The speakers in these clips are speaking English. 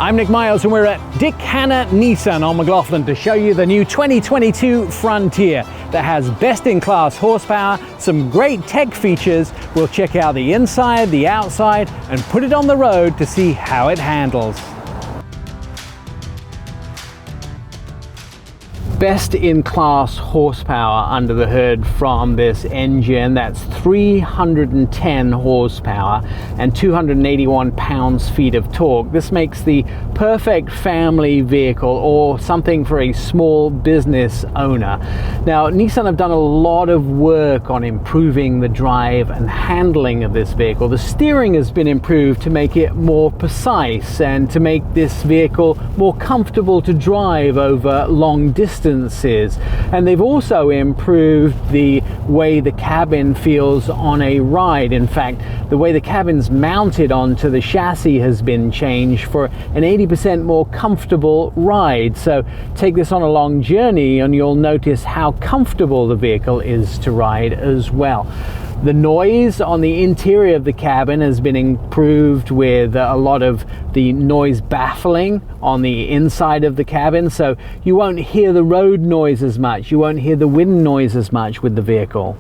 I'm Nick Miles and we're at Dick Hanna Nissan on McLaughlin to show you the new 2022 Frontier that has best-in-class horsepower, some great tech features. We'll check out the inside, the outside, and put it on the road to see how it handles. Best-in-class horsepower under the hood from this engine. That's 310 horsepower and 281 pounds-feet of torque. This makes the perfect family vehicle or something for a small business owner. Now, Nissan have done a lot of work on improving the drive and handling of this vehicle. The steering has been improved to make it more precise and to make this vehicle more comfortable to drive over long distances. And they've also improved the way the cabin feels on a ride. In fact, the way the cabin's mounted onto the chassis has been changed for an 80% more comfortable ride. So take this on a long journey and you'll notice how comfortable the vehicle is to ride as well. The noise on the interior of the cabin has been improved with a lot of the noise baffling on the inside of the cabin, so you won't hear the road noise as much, you won't hear the wind noise as much with the vehicle.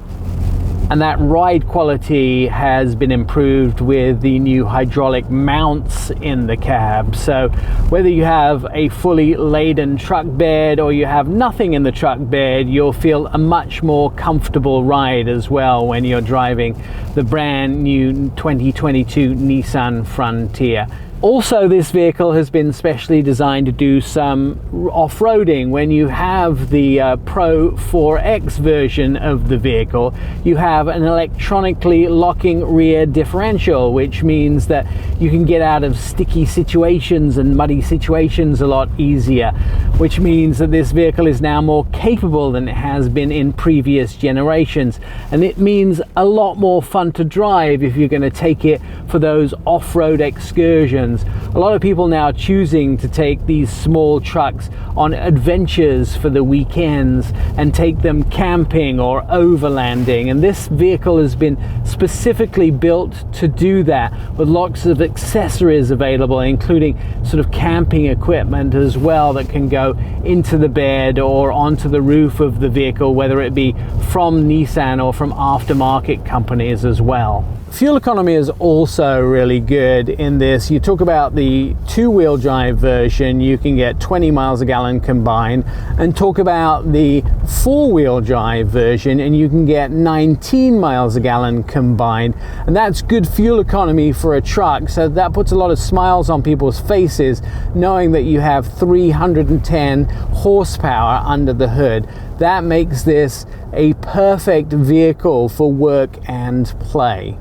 And that ride quality has been improved with the new hydraulic mounts in the cab. So whether you have a fully laden truck bed or you have nothing in the truck bed, you'll feel a much more comfortable ride as well when you're driving the brand new 2022 Nissan Frontier. Also, this vehicle has been specially designed to do some off-roading. When you have the Pro-4X version of the vehicle, you have an electronically locking rear differential, which means that you can get out of sticky situations and muddy situations a lot easier, which means that this vehicle is now more capable than it has been in previous generations. And it means a lot more fun to drive if you're going to take it for those off-road excursions. A lot of people now choosing to take these small trucks on adventures for the weekends and take them camping or overlanding, and this vehicle has been specifically built to do that, with lots of accessories available, including sort of camping equipment as well that can go into the bed or onto the roof of the vehicle, whether it be from Nissan or from aftermarket companies as well. Fuel economy is also really good in this. You talk about the two-wheel drive version, you can get 20 miles a gallon combined, and talk about the four-wheel drive version and you can get 19 miles a gallon combined, and that's good fuel economy for a truck. So that puts a lot of smiles on people's faces knowing that you have 310 horsepower under the hood. That makes this a perfect vehicle for work and play.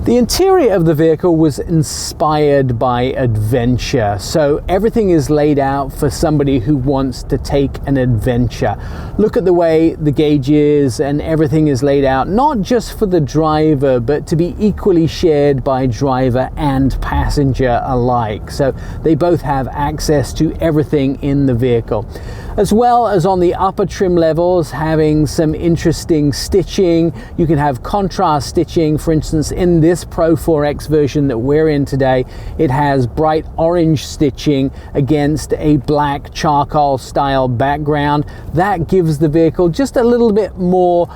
The interior of the vehicle was inspired by adventure, so everything is laid out for somebody who wants to take an adventure. Look at the way the gauges and everything is laid out, not just for the driver, but to be equally shared by driver and passenger alike. So they both have access to everything in the vehicle. As well as on the upper trim levels, having some interesting stitching. You can have contrast stitching. For instance, in this Pro-4X version that we're in today, it has bright orange stitching against a black charcoal style background. That gives the vehicle just a little bit more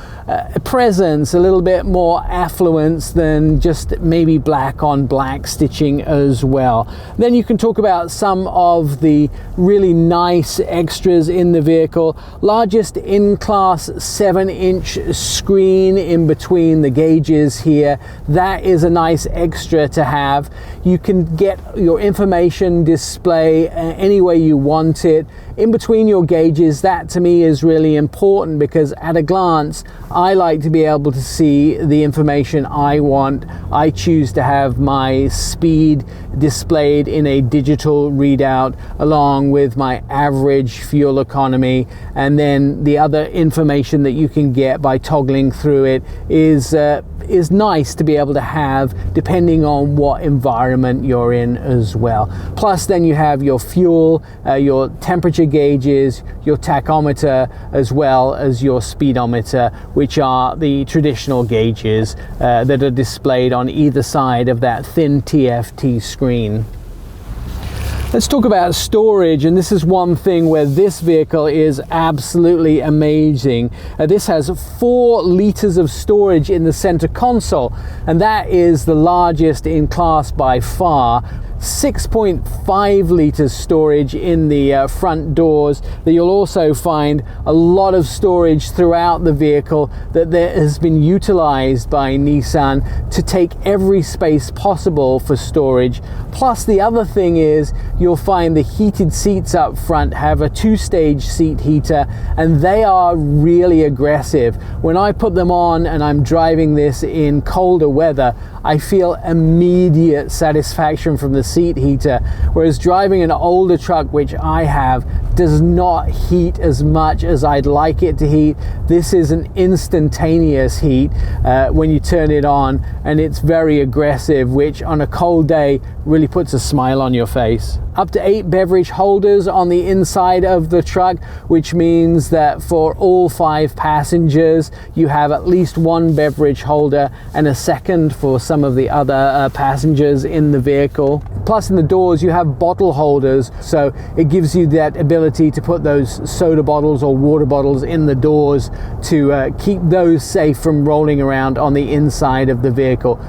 presence, a little bit more affluence than just maybe black on black stitching as well. Then you can talk about some of the really nice extras in the vehicle. Largest in-class 7-inch screen in between the gauges here. That is a nice extra to have. You can get your information display any way you want it in between your gauges. That to me is really important because at a glance I like to be able to see the information I want. I choose to have my speed displayed in a digital readout along with my average fuel economy, and then the other information that you can get by toggling through it is nice to be able to have depending on what environment you're in as well. Plus then you have your fuel, your temperature gauges, your tachometer, as well as your speedometer, which are the traditional gauges that are displayed on either side of that thin TFT screen. Let's talk about storage, and this is one thing where this vehicle is absolutely amazing. This has 4 liters of storage in the center console, and that is the largest in class by far. 6.5 liters storage in the front doors. That you'll also find a lot of storage throughout the vehicle that has been utilized by Nissan to take every space possible for storage. Plus, the other thing is you'll find the heated seats up front have a 2-stage seat heater, and they are really aggressive. When I put them on and I'm driving this in colder weather, I feel immediate satisfaction from the seat heater, whereas driving an older truck, which I have, does not heat as much as I'd like it to heat. This is an instantaneous heat when you turn it on, and it's very aggressive, which on a cold day really puts a smile on your face. Up to 8 beverage holders on the inside of the truck, which means that for all 5 passengers you have at least 1 beverage holder and a second for some of the other passengers in the vehicle. Plus, in the doors you have bottle holders, so it gives you that ability to put those soda bottles or water bottles in the doors to keep those safe from rolling around on the inside of the vehicle.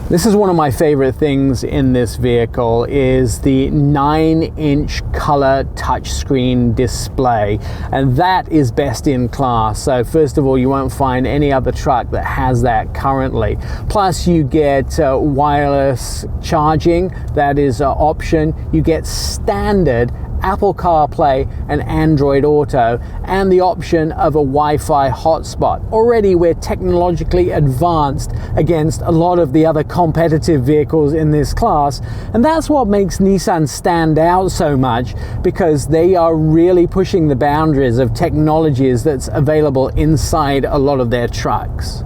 This is one of my favorite things in this vehicle, is the 9-inch color touchscreen display, and that is best in class. So first of all, you won't find any other truck that has that currently. Plus, you get wireless charging, that is an option. You get standard Apple CarPlay and Android Auto, and the option of a Wi-Fi hotspot. Already we're technologically advanced against a lot of the other competitive vehicles in this class, and that's what makes Nissan stand out so much, because they are really pushing the boundaries of technologies that's available inside a lot of their trucks.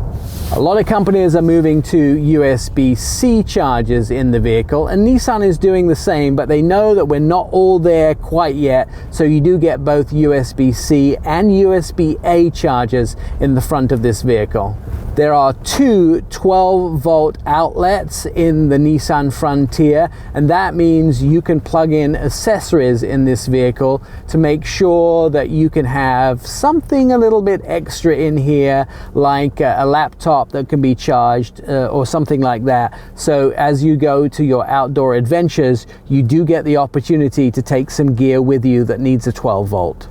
A lot of companies are moving to USB-C chargers in the vehicle, and Nissan is doing the same, but they know that we're not all there quite yet, so you do get both USB-C and USB-A chargers in the front of this vehicle. There are 2 12-volt outlets in the Nissan Frontier, and that means you can plug in accessories in this vehicle to make sure that you can have something a little bit extra in here, like a laptop that can be charged or something like that. So as you go to your outdoor adventures, you do get the opportunity to take some gear with you that needs a 12-volt.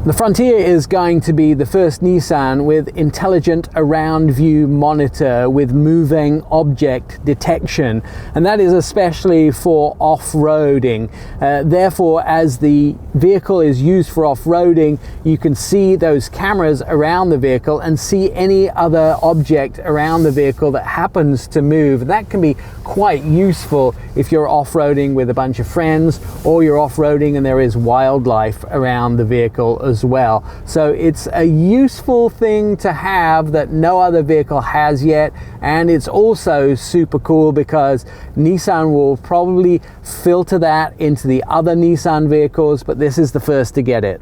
The Frontier is going to be the first Nissan with intelligent around view monitor with moving object detection, and that is especially for off-roading. Therefore, as the vehicle is used for off-roading, you can see those cameras around the vehicle and see any other object around the vehicle that happens to move. That can be quite useful if you're off-roading with a bunch of friends, or you're off-roading and there is wildlife around the vehicle as well. So it's a useful thing to have that no other vehicle has yet, and it's also super cool because Nissan will probably filter that into the other Nissan vehicles, but this is the first to get it.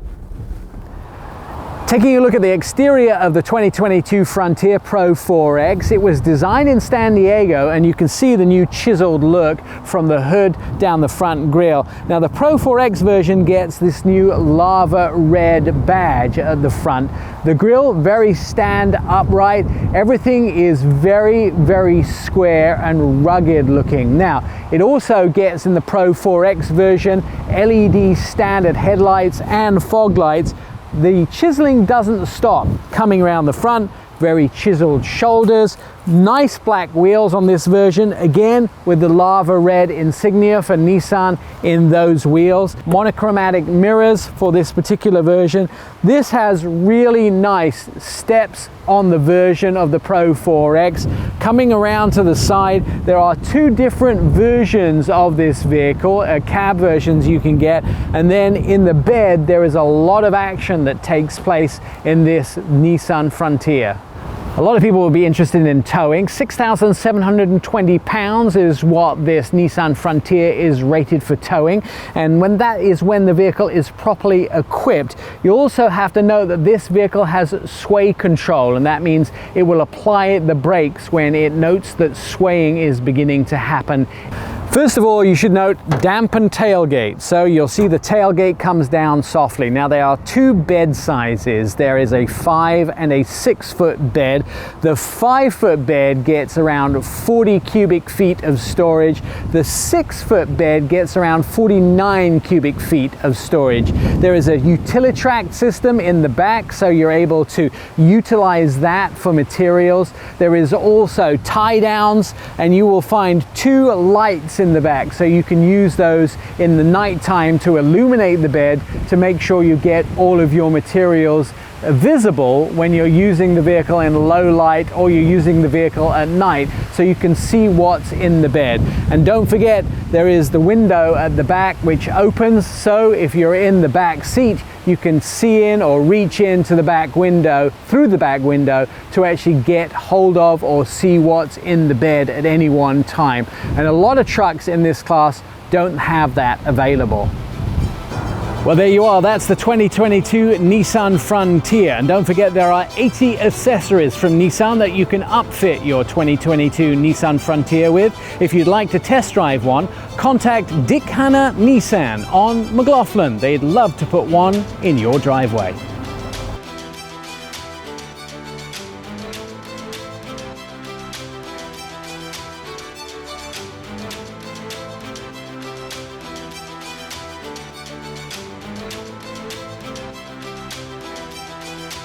Taking a look at the exterior of the 2022 Frontier PRO-4X, it was designed in San Diego, and you can see the new chiseled look from the hood down the front grille. Now the Pro-4X version gets this new lava red badge at the front. The grille, very stand upright. Everything is very, very square and rugged looking. Now, it also gets in the Pro-4X version LED standard headlights and fog lights. The chiseling doesn't stop. Coming around the front, very chiseled shoulders, nice black wheels on this version, again with the lava red insignia for Nissan in those wheels. Monochromatic mirrors for this particular version. This has really nice steps on the version of the Pro-4X. Coming around to the side, there are 2 different versions of this vehicle, cab versions you can get, and then in the bed there is a lot of action that takes place in this Nissan Frontier. A lot of people will be interested in towing. 6,720 pounds is what this Nissan Frontier is rated for towing, and when the vehicle is properly equipped. You also have to know that this vehicle has sway control, and that means it will apply the brakes when it notes that swaying is beginning to happen. First of all, you should note dampened tailgate. So you'll see the tailgate comes down softly. Now there are two bed sizes. There is a 5 and a 6 foot bed. The 5 foot bed gets around 40 cubic feet of storage. The 6 foot bed gets around 49 cubic feet of storage. There is a Utilitrack system in the back, so you're able to utilize that for materials. There is also tie downs, and you will find two lights in the back, so you can use those in the night time to illuminate the bed to make sure you get all of your materials visible when you're using the vehicle in low light or you're using the vehicle at night, so you can see what's in the bed. And don't forget, there is the window at the back which opens, so if you're in the back seat, you can see in or reach into the back window, through the back window, to actually get hold of or see what's in the bed at any one time. And a lot of trucks in this class don't have that available. Well, there you are. That's the 2022 Nissan Frontier. And don't forget, there are 80 accessories from Nissan that you can upfit your 2022 Nissan Frontier with. If you'd like to test drive one, contact Dick Hanna Nissan on McLaughlin. They'd love to put one in your driveway.